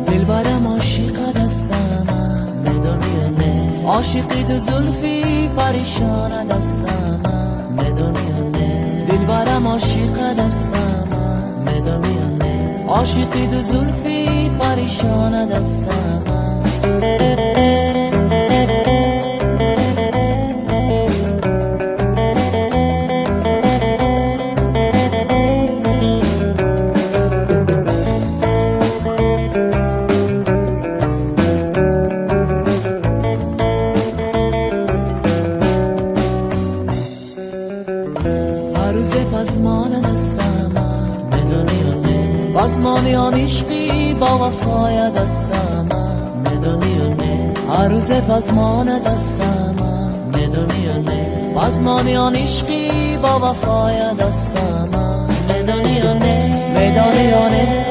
دلبرم عاشق دستم میدونی یا نه، عاشقی تو زلفی پریشان دستم میدونی یا نه، دلبرم عاشق دستم میدونی یا نه، عاشقی تو زلفی پریشان دستم. هر روز پزمان دستم میدونی یا نه، پزمانی آن عشقی با وفای دستم میدونی یا نه، هر روز پزمان دستم میدونی یا نه، پزمانی آن عشقی با وفای دستم میدونی یا نه، میدونی یا نه.